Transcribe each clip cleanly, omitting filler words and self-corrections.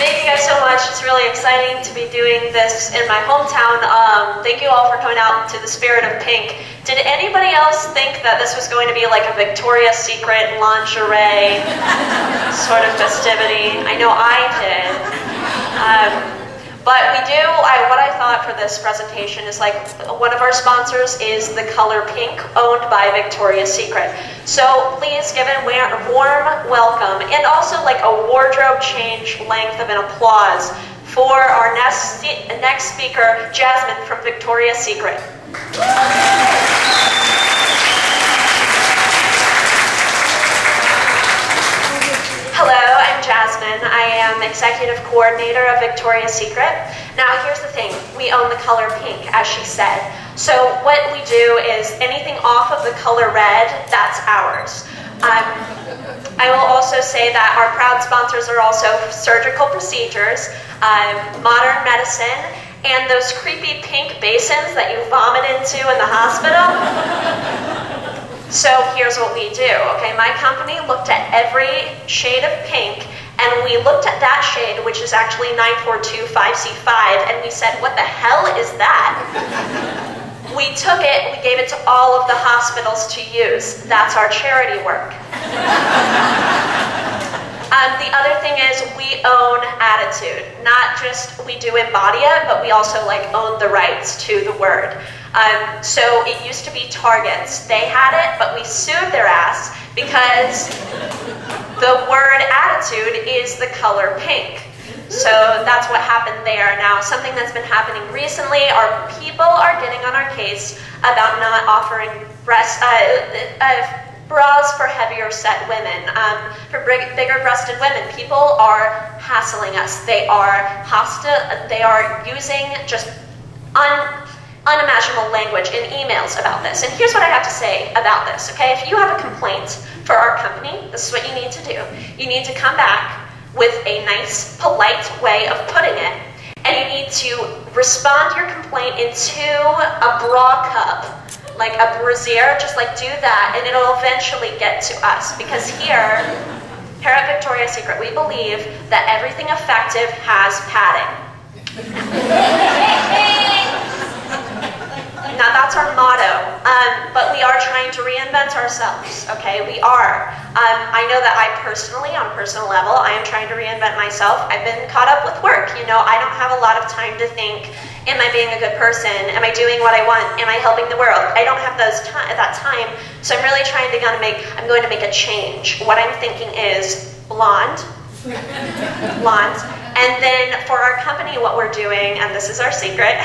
Thank you guys so much. It's really exciting to be doing this in my hometown. Thank you all for coming out to the Spirit of Pink. Did anybody else think that this was going to be like a Victoria's Secret lingerie sort of festivity? I know I did. But we do, what I thought for this presentation is like, one of our sponsors is the color pink, owned by Victoria's Secret. So please give it a warm welcome, and also like a wardrobe change length of an applause for our next speaker, Jasmine from Victoria's Secret. Hello, I'm Jasmine. I am Executive Coordinator of Victoria's Secret. Now here's the thing, we own the color pink, as she said. So what we do is anything off of the color red, that's ours. I will also say that our proud sponsors are also surgical procedures, modern medicine, and those creepy pink basins that you vomit into in the hospital. So here's what we do, okay? My company looked at every shade of pink, and we looked at that shade, which is actually 9425C5, and we said, what the hell is that? We took it, we gave it to all of the hospitals to use. That's our charity work. The other thing is we own attitude. Not just we do embody it, but we also like own the rights to the word. So it used to be Target's. They had it, but we sued their ass because the word attitude is the color pink. So that's what happened there. Now, something that's been happening recently are people are getting on our case about not offering bras for heavier set women, for bigger breasted women. People are hassling us. They are using just unimaginable language in emails about this. And here's what I have to say about this, okay? If you have a complaint for our company, this is what you need to do. You need to come back with a nice, polite way of putting it, and you need to respond to your complaint into a bra cup, like a brassiere, just like do that, and it'll eventually get to us. Because here at Victoria's Secret, we believe that everything effective has padding. Now that's our motto, but we are trying to reinvent ourselves, okay? We are. I know that on a personal level, I am trying to reinvent myself. I've been caught up with work, you know, I don't have a lot of time to think, am I being a good person? Am I doing what I want? Am I helping the world? I don't have that time, so I'm really trying to I'm going to make a change. What I'm thinking is blonde, and then for our company, what we're doing, and this is our secret,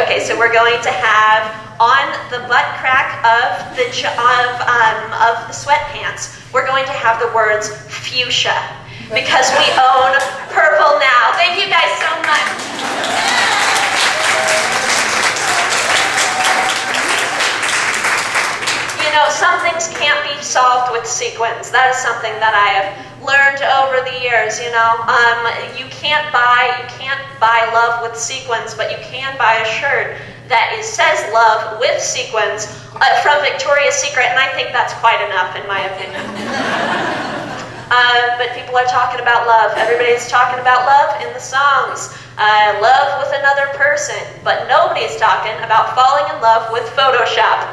okay, so we're going to have on the butt crack of the sweatpants, we're going to have the words fuchsia, because we own purple now. Thank you guys so much. You know, some things can't be solved with sequins. That is something that I have learned over the years, you know. You can't buy love with sequins, but you can buy a shirt that says love with sequins from Victoria's Secret, and I think that's quite enough in my opinion. But people are talking about love. Everybody's talking about love in the songs. Love with another person, but nobody's talking about falling in love with Photoshop.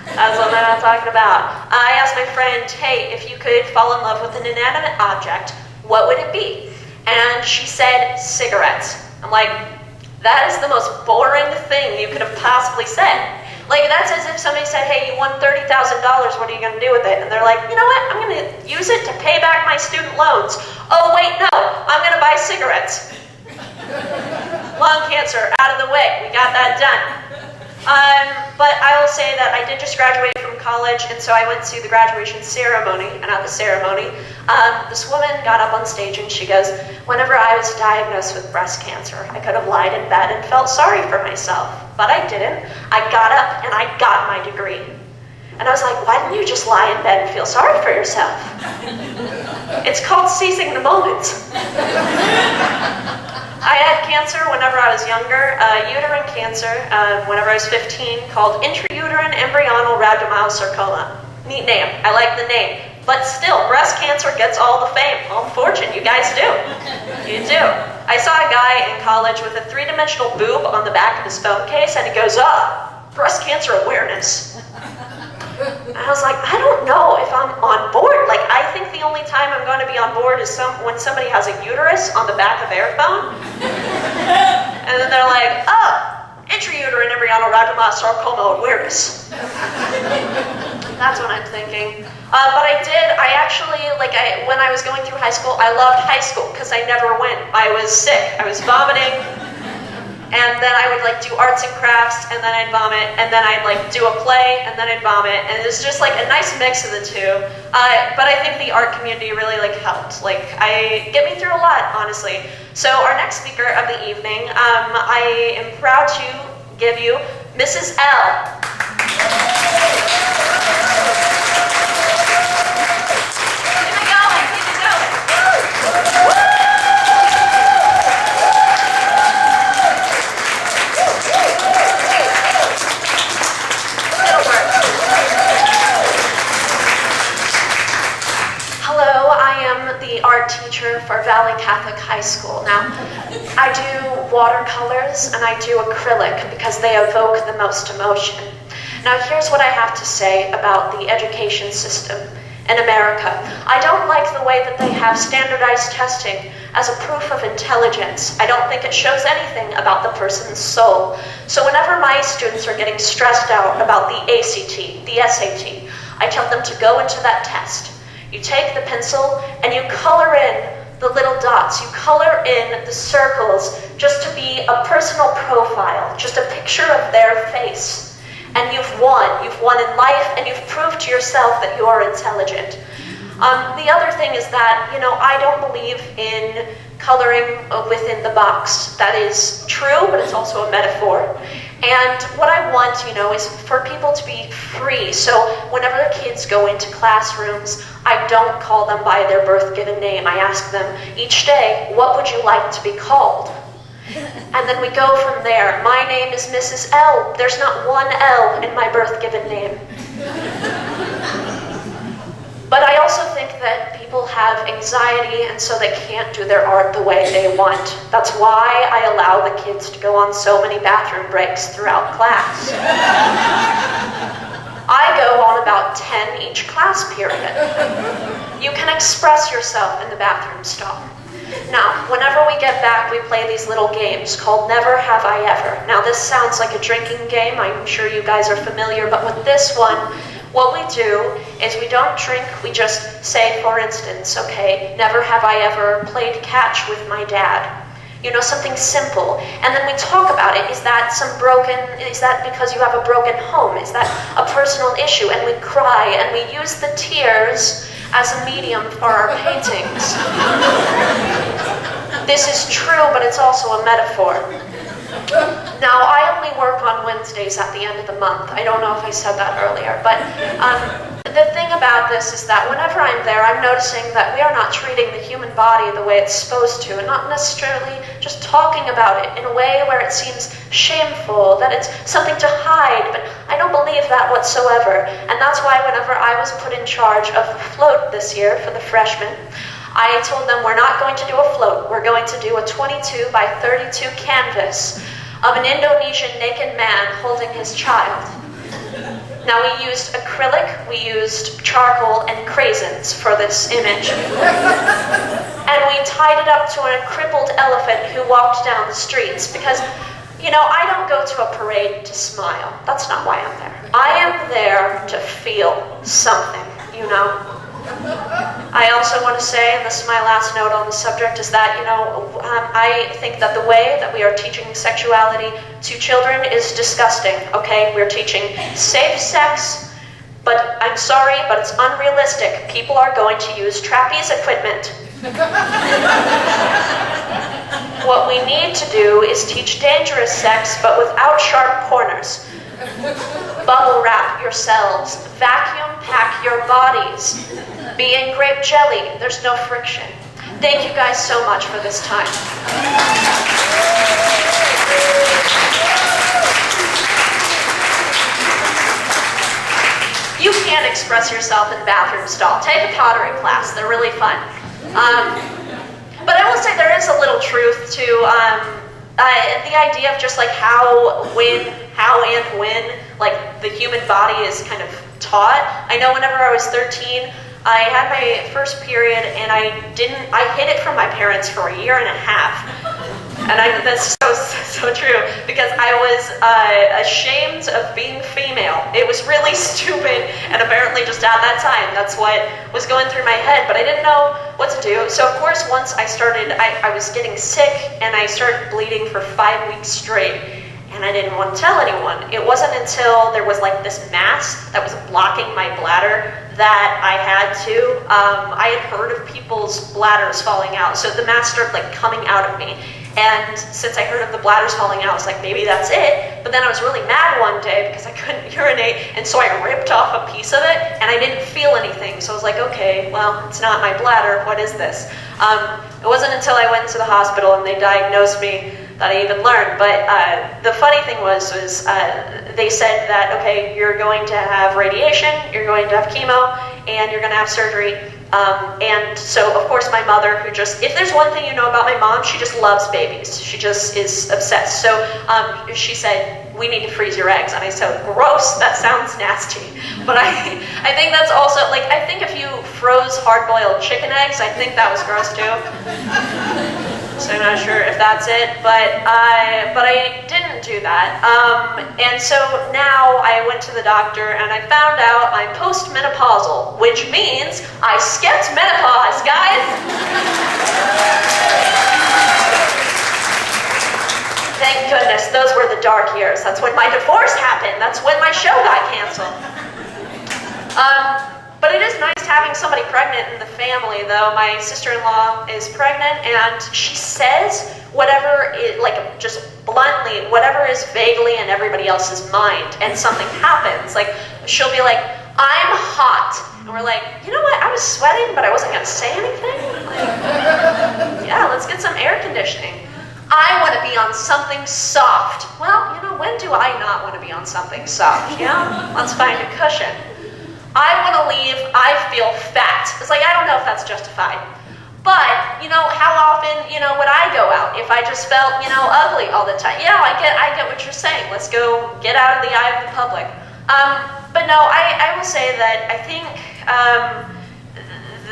That's what I'm talking about. I asked my friend, hey, if you could fall in love with an inanimate object, what would it be? And she said, cigarettes. I'm like, that is the most boring thing you could have possibly said. Like, that's as if somebody said, hey, you won $30,000, what are you going to do with it? And they're like, you know what, I'm going to use it to pay back my student loans. Oh, wait, no, I'm going to buy cigarettes. Lung cancer, out of the way, we got that done. But I will say that I did just graduate from college, and so I went to the graduation ceremony, and at the ceremony, this woman got up on stage and she goes, whenever I was diagnosed with breast cancer, I could have lied in bed and felt sorry for myself, but I didn't. I got up and I got my degree. And I was like, why didn't you just lie in bed and feel sorry for yourself? It's called seizing the moment. I had cancer whenever I was younger, uterine cancer, whenever I was 15, called intrauterine embryonal rhabdomyosarcoma. Neat name. I like the name. But still, breast cancer gets all the fame, all the fortune. You guys do. You do. I saw a guy in college with a 3-dimensional boob on the back of his phone case, and he goes, breast cancer awareness. And I was like, I don't know if I'm on board. Like, I think the only time I'm going to be on board is when somebody has a uterus on the back of their phone. And then they're like, intrauterine embryonal rhabdomyosarcoma awareness. That's what I'm thinking. But when I was going through high school, I loved high school because I never went. I was sick. I was vomiting. And then I would do arts and crafts, and then I'd vomit, and then I'd do a play, and then I'd vomit, and it was just a nice mix of the two. But I think the art community really helped. Get me through a lot, honestly. So our next speaker of the evening, I am proud to give you Mrs.L. Art teacher for Valley Catholic High School. Now, I do watercolors and I do acrylic because they evoke the most emotion. Now, here's what I have to say about the education system in America. I don't like the way that they have standardized testing as a proof of intelligence. I don't think it shows anything about the person's soul. So whenever my students are getting stressed out about the ACT, the SAT, I tell them to go into that test. You take the pencil and you color in the little dots. You color in the circles just to be a personal profile, just a picture of their face. And you've won. You've won in life, and you've proved to yourself that you are intelligent. The other thing is that, I don't believe in coloring within the box. That is true, but it's also a metaphor. And what I want, is for people to be free. So whenever the kids go into classrooms, I don't call them by their birth-given name. I ask them each day, what would you like to be called? And then we go from there. My name is Mrs.L. There's not one L in my birth-given name. But I also think that people have anxiety, and so they can't do their art the way they want. That's why I allow the kids to go on so many bathroom breaks throughout class. I go on about 10 each class period. You can express yourself in the bathroom stall. Now, whenever we get back, we play these little games called Never Have I Ever. Now, this sounds like a drinking game. I'm sure you guys are familiar, but with this one, what we do is we don't drink, we just say, for instance, okay, never have I ever played catch with my dad. Something simple. And then we talk about it. Is that because you have a broken home? Is that a personal issue? And we cry, and we use the tears as a medium for our paintings. This is true, but it's also a metaphor. Now, I only work on Wednesdays at the end of the month. I don't know if I said that earlier, but the thing about this is that whenever I'm there, I'm noticing that we are not treating the human body the way it's supposed to, and not necessarily just talking about it in a way where it seems shameful, that it's something to hide, but I don't believe that whatsoever. And that's why whenever I was put in charge of the float this year for the freshmen, I told them we're not going to do a float. We're going to do a 22 by 32 canvas of an Indonesian naked man holding his child. Now, we used acrylic, we used charcoal and craisins for this image. And we tied it up to a crippled elephant who walked down the streets because, I don't go to a parade to smile. That's not why I'm there. I am there to feel something, I also want to say, and this is my last note on the subject, is that, I think that the way that we are teaching sexuality to children is disgusting, okay? We're teaching safe sex, but I'm sorry, but it's unrealistic. People are going to use trapeze equipment. What we need to do is teach dangerous sex, but without sharp corners. Bubble wrap yourselves, vacuum pack your bodies, be in grape jelly, there's no friction. Thank you guys so much for this time. You can't express yourself in the bathroom stall. Take a pottery class, they're really fun. But I will say there is a little truth to the idea of just like how and when like the human body is kind of taught. I know whenever I was 13, I had my first period and I hid it from my parents for a year and a half. And that's so true, because I was ashamed of being female. It was really stupid, and apparently just at that time, that's what was going through my head, but I didn't know what to do. So of course, once I was getting sick, and I started bleeding for 5 weeks straight, and I didn't want to tell anyone. It wasn't until there was like this mass that was blocking my bladder that I had to. I had heard of people's bladders falling out, so the mass started like coming out of me. And since I heard of the bladders falling out, I was like, maybe that's it. But then I was really mad one day because I couldn't urinate, and so I ripped off a piece of it, and I didn't feel anything. So I was like, okay, well, it's not my bladder. What is this? It wasn't until I went to the hospital and they diagnosed me that I even learned. But the funny thing was they said that, okay, you're going to have radiation, you're going to have chemo, and you're going to have surgery. And so, of course, my mother, who just, if there's one thing you know about my mom, she just loves babies. She just is obsessed. So she said, we need to freeze your eggs. And I said, gross, that sounds nasty. But I think that's also, like, I think if you froze hard-boiled chicken eggs, I think that was gross too. So I'm not sure if that's it, but I didn't do that. And so now I went to the doctor and I found out I'm postmenopausal, which means I skipped menopause, guys. Thank goodness, those were the dark years. That's when my divorce happened. That's when my show got canceled. But it is nice having somebody pregnant in the family, though. My sister-in-law is pregnant, and she says whatever is, like, just bluntly, whatever is vaguely in everybody else's mind, and something happens. Like, she'll be like, I'm hot. And we're like, you know what, I was sweating, but I wasn't going to say anything. Like, yeah, let's get some air conditioning. I want to be on something soft. Well, you know, when do I not want to be on something soft? You know, let's find a cushion. I want to leave, I feel fat. It's like, I don't know if that's justified. But, you know, how often, you know, would I go out if I just felt, you know, ugly all the time? Yeah, I get what you're saying. Let's go get out of the eye of the public. But no, I will say that I think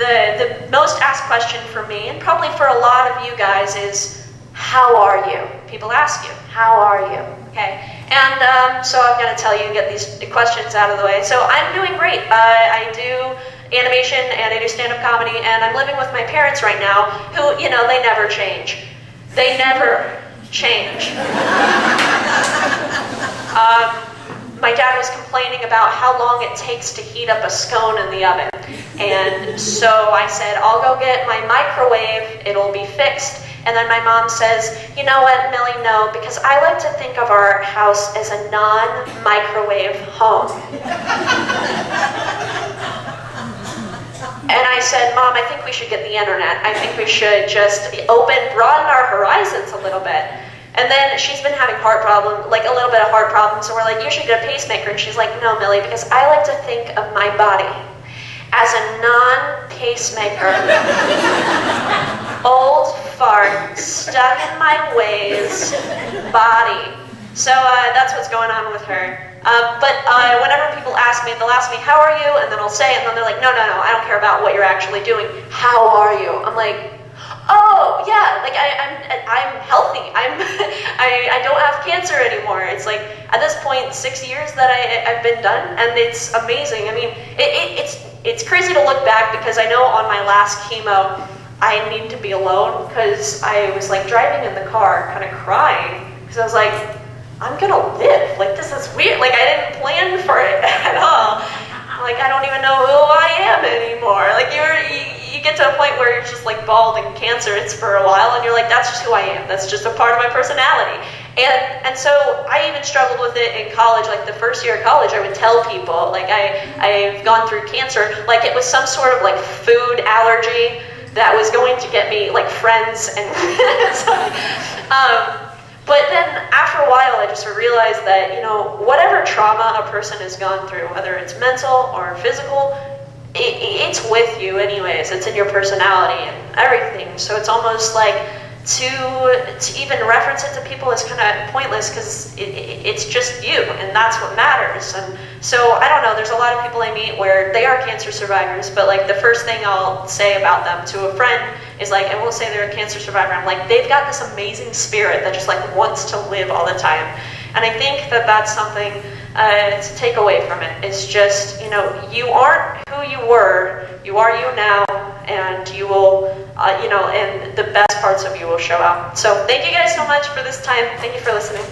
the most asked question for me, and probably for a lot of you guys, is, how are you? People ask you, how are you? Okay, and so I'm going to tell you, get these questions out of the way. So I'm doing great. I do animation and I do stand-up comedy, and I'm living with my parents right now, who, you know, they never change. They never change. My dad was complaining about how long it takes to heat up a scone in the oven. And so I said, I'll go get my microwave, it'll be fixed. And then my mom says, you know what, Millie, no, because I like to think of our house as a non-microwave home. And I said, Mom, I think we should get the internet. I think we should just broaden our horizons a little bit. And then she's been having heart problem, like a little bit of heart problems, so we're like, you should get a pacemaker. And she's like, no, Millie, because I like to think of my body as a non-pacemaker, old fart, stuck in my ways body. So that's what's going on with her. But whenever people ask me, they'll ask me, how are you? And then I'll say it, and then they're like, no, I don't care about what you're actually doing. How are you? I'm like, oh, yeah, like I'm healthy. I don't have cancer anymore. It's like, at this point, 6 years that I've been done, and it's amazing. I mean, it's crazy to look back, because I know on my last chemo, I need to be alone, because I was like driving in the car, kind of crying, because I was like, I'm gonna live. Like, this is weird. Like, I didn't plan for it at all. Like, I don't even know who I am anymore. Like, you get to a point where you're just like bald and cancerous for a while, and you're like, that's just who I am. That's just a part of my personality. And so I even struggled with it in college. Like, the first year of college, I would tell people, like, I've gone through cancer, like it was some sort of like food allergy that was going to get me like friends and But then after a while, I just realized that, whatever trauma a person has gone through, whether it's mental or physical, it's with you anyways. It's in your personality and everything. So it's almost like to even reference it to people is kind of pointless, because it's just you, and that's what matters. And so I don't know, there's a lot of people I meet where they are cancer survivors, but like the first thing I'll say about them to a friend is like, I won't say they're a cancer survivor, I'm like, they've got this amazing spirit that just like wants to live all the time. And I think that that's something to take away from it. It's just, you aren't who you were, you are you now, and you will, and the best parts of you will show out. So thank you guys so much for this time. Thank you for listening.